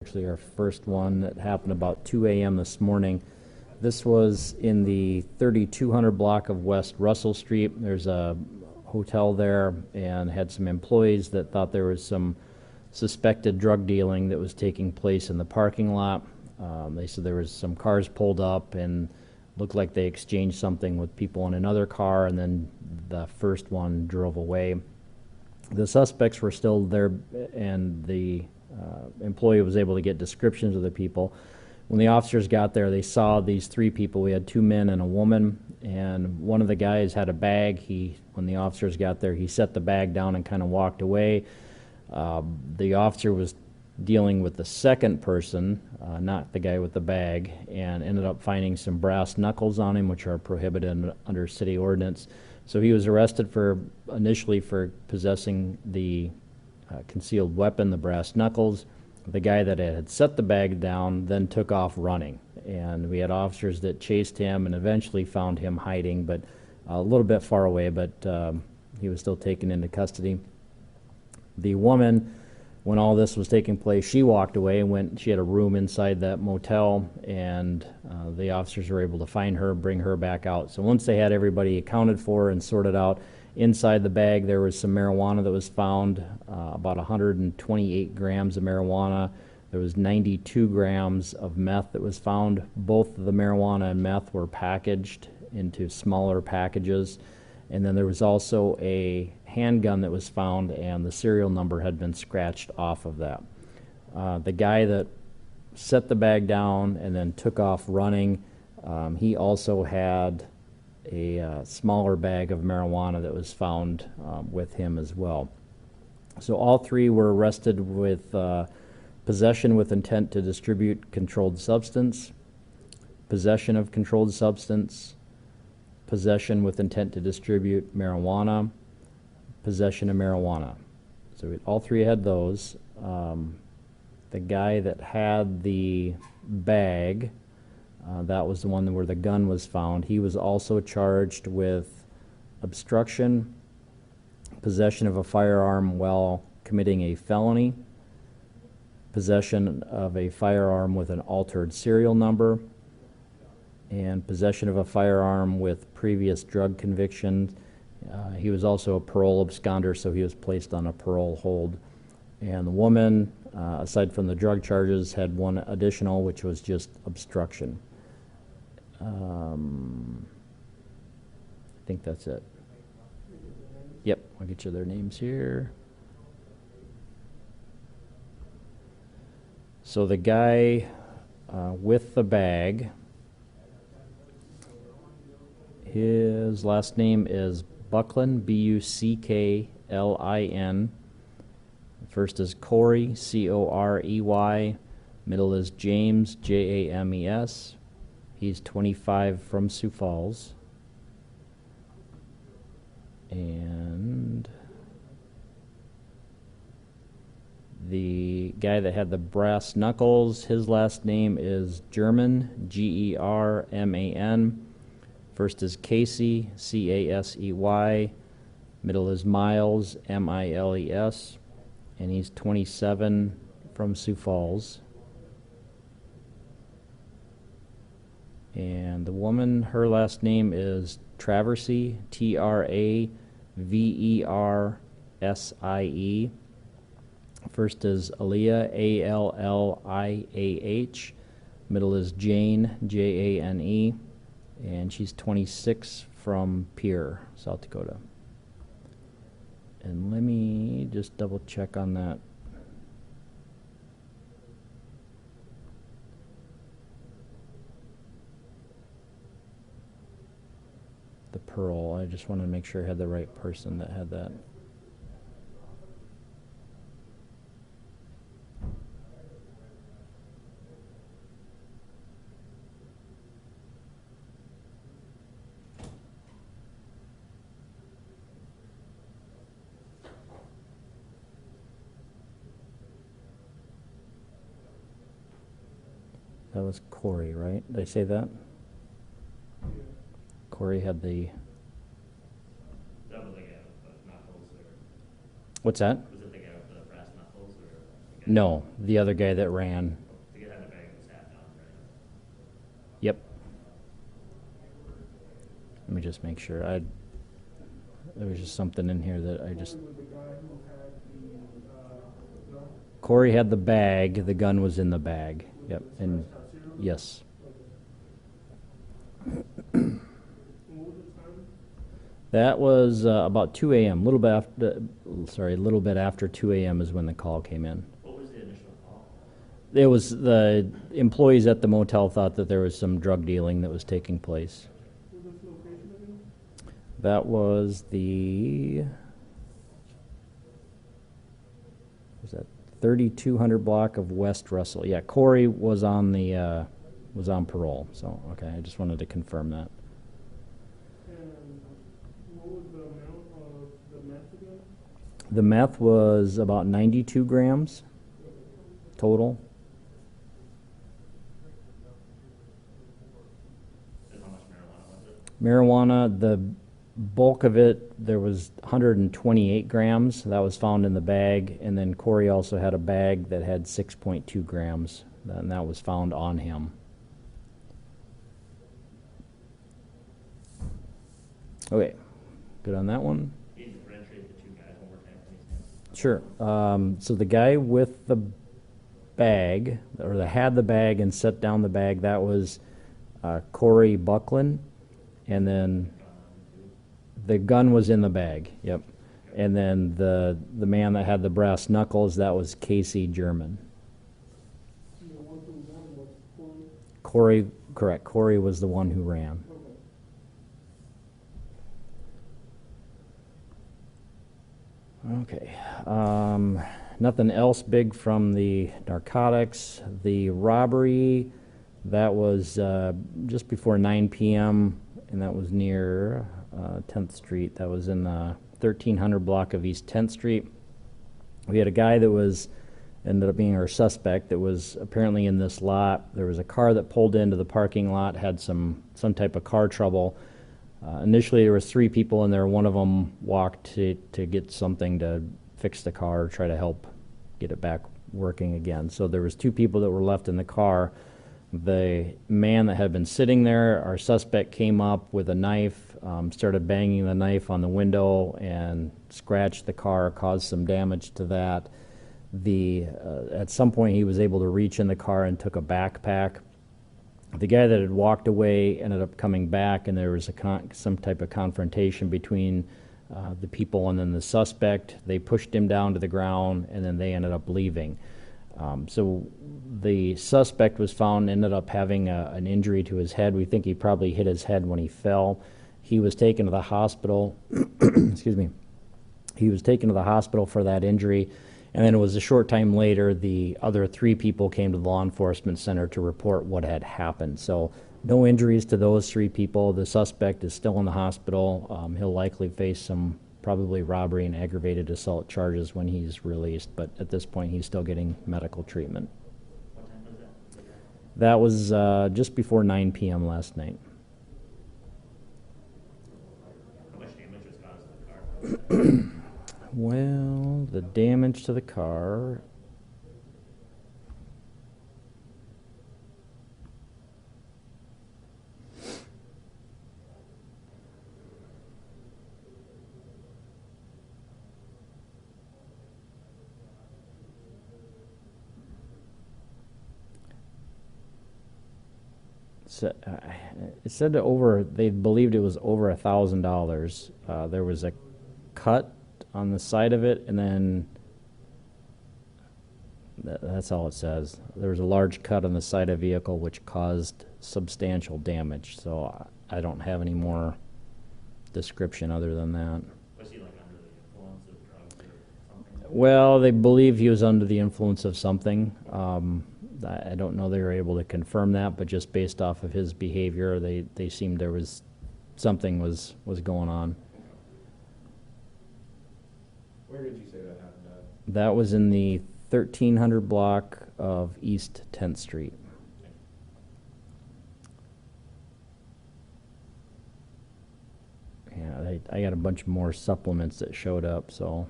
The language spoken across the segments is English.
Actually, our first one that happened about 2 a.m. this morning. This was in the 3200 block of West Russell Street. There's a hotel there and had some employees that thought there was some suspected drug dealing that was taking place in the parking lot. They said there was some cars pulled up and looked like they exchanged something with people in another car, and then the first one drove away. The suspects were still there, and the employee was able to get descriptions of the people. When the officers got there, they saw these three people. We had two men and a woman, and one of the guys had a bag. When the officers got there, he set the bag down and kind of walked away. The officer was dealing with the second person, not the guy with the bag, and ended up finding some brass knuckles on him, which are prohibited under city ordinance. So he was arrested initially for possessing the concealed weapon, the brass knuckles. The guy that had set the bag down then took off running, and we had officers that chased him and eventually found him hiding, but a little bit far away, but he was still taken into custody. The woman, when all this was taking place, she walked away and she had a room inside that motel, and the officers were able to find her, bring her back out. So once they had everybody accounted for and sorted out, inside the bag there was some marijuana that was found, about 128 grams of marijuana. There was 92 grams of meth that was found. Both of the marijuana and meth were packaged into smaller packages. And then there was also a handgun that was found, and the serial number had been scratched off of that. The guy that set the bag down and then took off running, he also had a smaller bag of marijuana that was found with him as well. So all three were arrested with possession with intent to distribute controlled substance, possession of controlled substance, possession with intent to distribute marijuana, possession of marijuana. So all three had those. The guy that had the bag, that was the one where the gun was found. He was also charged with obstruction, possession of a firearm while committing a felony, possession of a firearm with an altered serial number, and possession of a firearm with previous drug conviction. He was also a parole absconder, so he was placed on a parole hold. And the woman, aside from the drug charges, had one additional, which was just obstruction. I think that's it. Yep, I'll get you their names here. So the guy with the bag, his last name is Bucklin, Bucklin. First is Corey, Corey. Middle is James, James. He's 25 from Sioux Falls. And the guy that had the brass knuckles, his last name is German, German. First is Casey, Casey. Middle is Miles, Miles. And he's 27 from Sioux Falls. And the woman, her last name is Traversy, Traversie. First is Aaliyah, Alliah. Middle is Jane, Jane. And she's 26 from Pierre, South Dakota. And let me just double check on that. The parole, I just wanted to make sure I had the right person that had that. That was Corey, right? Did I say that? Corey had the... That was the guy with the knuckles, or What's that? was it the guy with the brass knuckles, or No, the other guy that ran. The guy had the bag and sat down, right? Yep. Let me just make sure. There was just something in here that I just. Corey had the bag. The gun was in the bag. Yep. And yes. That was about 2 a.m. A little bit after. Sorry, a little bit after 2 a.m. is when the call came in. What was the initial call? It was the employees at the motel thought that there was some drug dealing that was taking place. That was was that 3200 block of West Russell. Yeah, Corey was on parole. So okay, I just wanted to confirm that. And what was the amount of the meth again? The meth was about 92 grams total. And how much marijuana was it? Marijuana, the bulk of it, there was 128 grams. That was found in the bag. And then Corey also had a bag that had 6.2 grams. And that was found on him. Okay, good on that one? Can you differentiate the two guys one more time, please? Sure. So the guy with the bag, or that had the bag and set down the bag, that was Corey Buckland. And then the gun was in the bag, yep. And then the man that had the brass knuckles, that was Casey German. And the one who won was Corey, correct, Corey was the one who ran. Okay. Nothing else big from the narcotics. The robbery, that was just before 9 p.m., and that was near 10th Street. That was in the 1300 block of East 10th Street. We had a guy that ended up being our suspect that was apparently in this lot. There was a car that pulled into the parking lot, had some type of car trouble. Initially, there was 3 people in there. One of them walked to get something to fix the car, try to help get it back working again. So there was 2 people that were left in the car. The man that had been sitting there, our suspect, came up with a knife, started banging the knife on the window and scratched the car, caused some damage to that. At some point, he was able to reach in the car and took a backpack. The guy that had walked away ended up coming back, and there was some type of confrontation between the people and then the suspect. They pushed him down to the ground, and then they ended up leaving. So the suspect was found, ended up having an injury to his head. We think he probably hit his head when he fell. He was taken to the hospital. Excuse me. He was taken to the hospital for that injury. And then it was a short time later, the other 3 people came to the law enforcement center to report what had happened. So no injuries to those 3 people. The suspect is still in the hospital. He'll likely face some probably robbery and aggravated assault charges when he's released. But at this point, he's still getting medical treatment. What time was that? That was just before 9 p.m. last night. How much damage was caused to the car? Well, the damage to the car. It said they believed it was over $1,000. There was a cut on the side of it, and then that's all it says. There was a large cut on the side of the vehicle which caused substantial damage. So I don't have any more description other than that. Was he like under the influence of drugs or something? Well, they believe he was under the influence of something. I don't know they were able to confirm that, but just based off of his behavior, they seemed there was something was going on. Where did you say that happened at? That was in the 1300 block of East 10th Street. Yeah, I got a bunch more supplements that showed up, so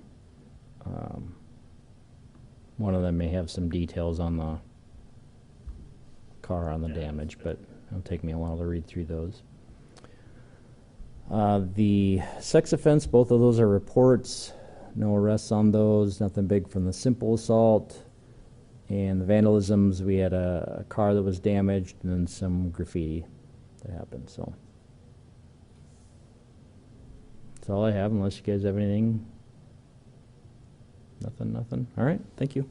One of them may have some details on the car on the damage, but it'll take me a while to read through those. The sex offense, both of those are reports. No arrests on those. Nothing big from the simple assault. And the vandalisms, we had a car that was damaged and then some graffiti that happened. So that's all I have, unless you guys have anything. Nothing. All right. Thank you.